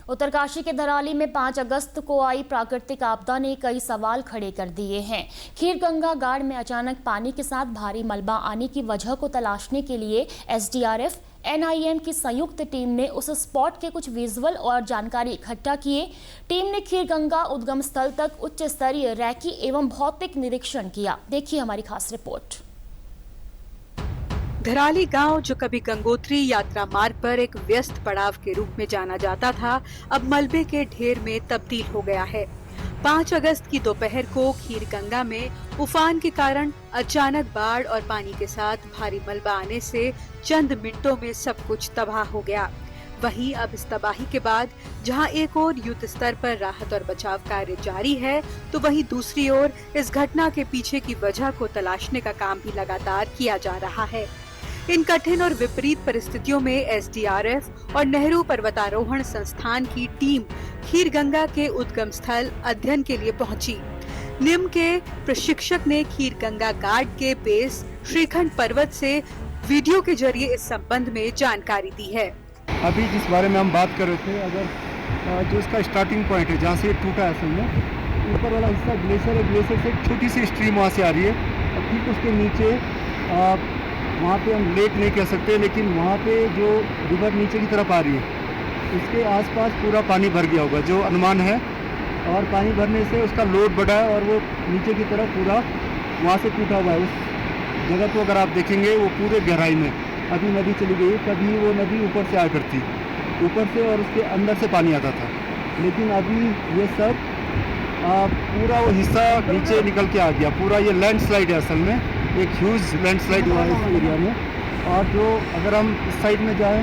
उत्तरकाशी के धराली में 5 अगस्त को आई प्राकृतिक आपदा ने कई सवाल खड़े कर दिए हैं। खीरगंगा गाड़ में अचानक पानी के साथ भारी मलबा आने की वजह को तलाशने के लिए एसडीआरएफ NIM की संयुक्त टीम ने उस स्पॉट के कुछ विजुअल और जानकारी इकट्ठा किए। टीम ने खीरगंगा उद्गम स्थल तक उच्च स्तरीय रैकी एवं भौतिक निरीक्षण किया। देखिए हमारी खास रिपोर्ट। धराली गांव, जो कभी गंगोत्री यात्रा मार्ग पर एक व्यस्त पड़ाव के रूप में जाना जाता था, अब मलबे के ढेर में तब्दील हो गया है। 5 अगस्त की दोपहर को खीरगंगा में उफान के कारण अचानक बाढ़ और पानी के साथ भारी मलबा आने से चंद मिनटों में सब कुछ तबाह हो गया। वहीं अब इस तबाही के बाद जहां एक ओर युद्ध स्तर पर राहत और बचाव कार्य जारी है, तो वहीं दूसरी ओर इस घटना के पीछे की वजह को तलाशने का काम भी लगातार किया जा रहा है। इन कठिन और विपरीत परिस्थितियों में एसडीआरएफ और नेहरू पर्वतारोहण संस्थान की टीम खीरगंगा के उद्गम स्थल अध्ययन के लिए पहुंची। निम के प्रशिक्षक ने खीरगंगा घाट के बेस श्रीखंड पर्वत से वीडियो के जरिए इस संबंध में जानकारी दी है। अभी जिस बारे में हम बात कर रहे थे, अगर जो इसका स्टार्टिंग पॉइंट है जहाँ से ये टूटा है, असल में ऊपर वाला हिस्सा ग्लेशियर है। ग्लेशियर से एक छोटी सी स्ट्रीम वहाँ से आ रही है और ठीक उसके नीचे वहाँ पे हम लेक नहीं कह सकते, लेकिन वहाँ पे जो रिवर नीचे की तरफ आ रही है, इसके आसपास पूरा पानी भर गया होगा जो अनुमान है। और पानी भरने से उसका लोड बढ़ा है और वो नीचे की तरफ पूरा वहाँ से टूटा हुआ है। उस जगह को अगर आप देखेंगे, वो पूरे गहराई में अभी नदी चली गई। कभी वो नदी ऊपर से आया करती, ऊपर से, और उसके अंदर से पानी आता था, लेकिन अभी ये सब पूरा वो हिस्सा नीचे निकल के आ गया। पूरा ये लैंडस्लाइड है, असल में एक ह्यूज लैंडस्लाइड हुआ है इस एरिया में। और जो अगर हम इस साइड में जाएं,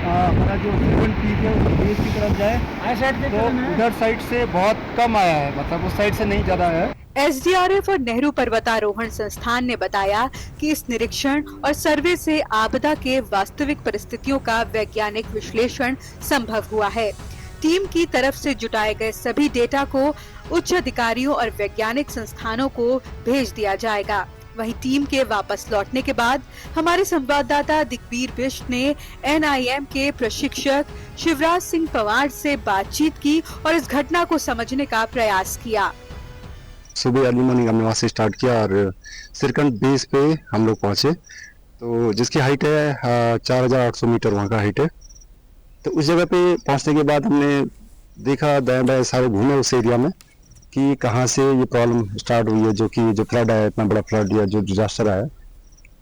हमारा जो फ्रीक्वेंट पीक है उस बेस की तरफ जाए, तो उधर साइड से बहुत कम आया है, मतलब उस साइड से नहीं ज़्यादा आया है। एसडीआरएफ और नेहरू पर्वतारोहण संस्थान ने बताया कि इस निरीक्षण और सर्वे से आपदा के वास्तविक परिस्थितियों का वैज्ञानिक विश्लेषण संभव हुआ है। टीम की तरफ से जुटाए गए सभी डेटा को उच्च अधिकारियों और वैज्ञानिक संस्थानों को भेज दिया जाएगा। वहीं टीम के वापस लौटने के बाद हमारे संवाददाता दिग्बीर बिष्ट ने NIM के प्रशिक्षक शिवराज सिंह पवार से बातचीत की और इस घटना को समझने का प्रयास किया। सुबह अर्ली मॉर्निंग हमने वहाँ से स्टार्ट किया और सिरकंड बेस पे हम लोग पहुँचे, तो जिसकी हाइट है 4800 मीटर वहाँ का हाइट है। तो उस जगह पे पहुँचने के बाद हमने देखा, दाएं बाएं सारे घूमे उस एरिया में कि कहाँ से ये प्रॉब्लम स्टार्ट हुई है, जो फ्लड आया, इतना बड़ा फ्लड या जो डिजास्टर आया।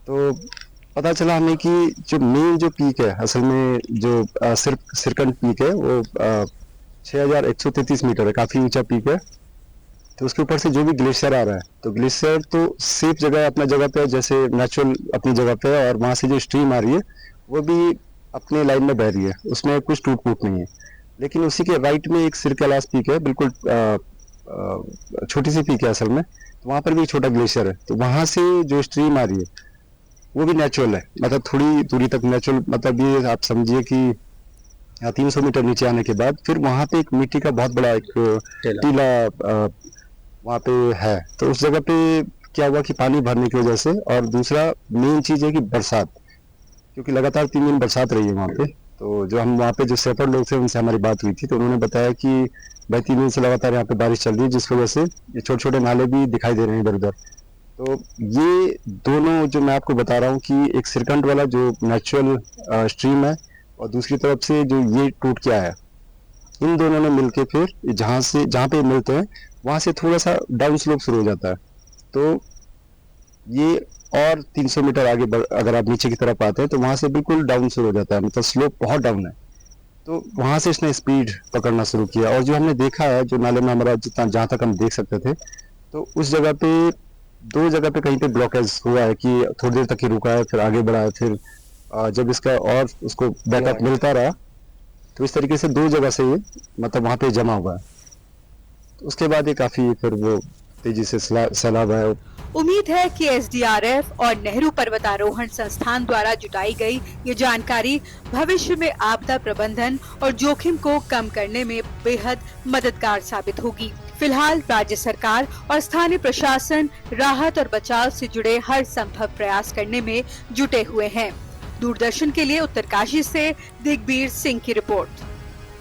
तो पता चला हमें कि जो मेन जो पीक है, असल में जो सिरकंड पीक है, वो 6133 मीटर है, काफ़ी ऊंचा पीक है। तो उसके ऊपर से जो भी ग्लेशियर आ रहा है, तो ग्लेशियर तो सेफ जगह अपना जगह पे, जैसे नेचुरल अपनी जगह पे है, और वहाँ से जो स्ट्रीम आ रही है वो भी अपने लाइन में बह रही है, उसमें कुछ टूट फूट नहीं है। लेकिन उसी के राइट में एक सिरकैलाश पीक है, बिल्कुल छोटी सी पीक है असल में, तो वहाँ पर भी एक छोटा ग्लेशियर है। तो वहाँ से जो स्ट्रीम आ रही है वो भी नेचुरल है, मतलब थोड़ी दूरी तक नेचुरल, मतलब ये आप समझिए कि 300 मीटर नीचे आने के बाद फिर वहाँ पे एक मिट्टी का बहुत बड़ा एक टीला वहाँ पे है। तो उस जगह पे क्या हुआ कि पानी भरने की वजह से, और दूसरा मेन चीज़ है कि बरसात, क्योंकि लगातार 3 दिन बरसात रही है वहाँ पे। तो जो हम वहाँ पे जो शेफर्ड लोग थे उनसे हमारी बात हुई थी, तो उन्होंने बताया कि भाई 3 दिन से लगातार यहाँ पे बारिश चल रही है, जिस वजह से ये छोटे छोटे नाले भी दिखाई दे रहे हैं इधर उधर। तो ये दोनों जो मैं आपको बता रहा हूँ कि एक सिरकंड वाला जो नेचुरल स्ट्रीम है, और दूसरी तरफ से जो ये टूट के आया, इन दोनों ने मिलके फिर जहाँ पे मिलते हैं वहाँ से थोड़ा सा डाउन स्लोप शुरू हो जाता है। तो ये और 300 मीटर आगे अगर आप नीचे की तरफ आते हैं तो वहाँ से बिल्कुल डाउन शुरू हो जाता है, मतलब स्लोप बहुत डाउन है। तो वहाँ से इसने स्पीड पकड़ना शुरू किया, और जो हमने देखा है, जो नाले में हमारा जितना जहाँ तक हम देख सकते थे, तो उस जगह पे 2 जगह पे कहीं पे ब्लॉकेज हुआ है कि थोड़ी देर तक ही रुका है, फिर आगे बढ़ा है, फिर जब इसका और उसको बैकअप मिलता रहा, तो इस तरीके से 2 जगह से ये मतलब वहाँ पे जमा हुआ है। तो उसके बाद ये काफी फिर वो तेजी से सैलाब है। उम्मीद है कि एसडीआरएफ और नेहरू पर्वतारोहण संस्थान द्वारा जुटाई गई ये जानकारी भविष्य में आपदा प्रबंधन और जोखिम को कम करने में बेहद मददगार साबित होगी। फिलहाल राज्य सरकार और स्थानीय प्रशासन राहत और बचाव से जुड़े हर संभव प्रयास करने में जुटे हुए हैं। दूरदर्शन के लिए उत्तरकाशी से दिग्बीर सिंह की रिपोर्ट।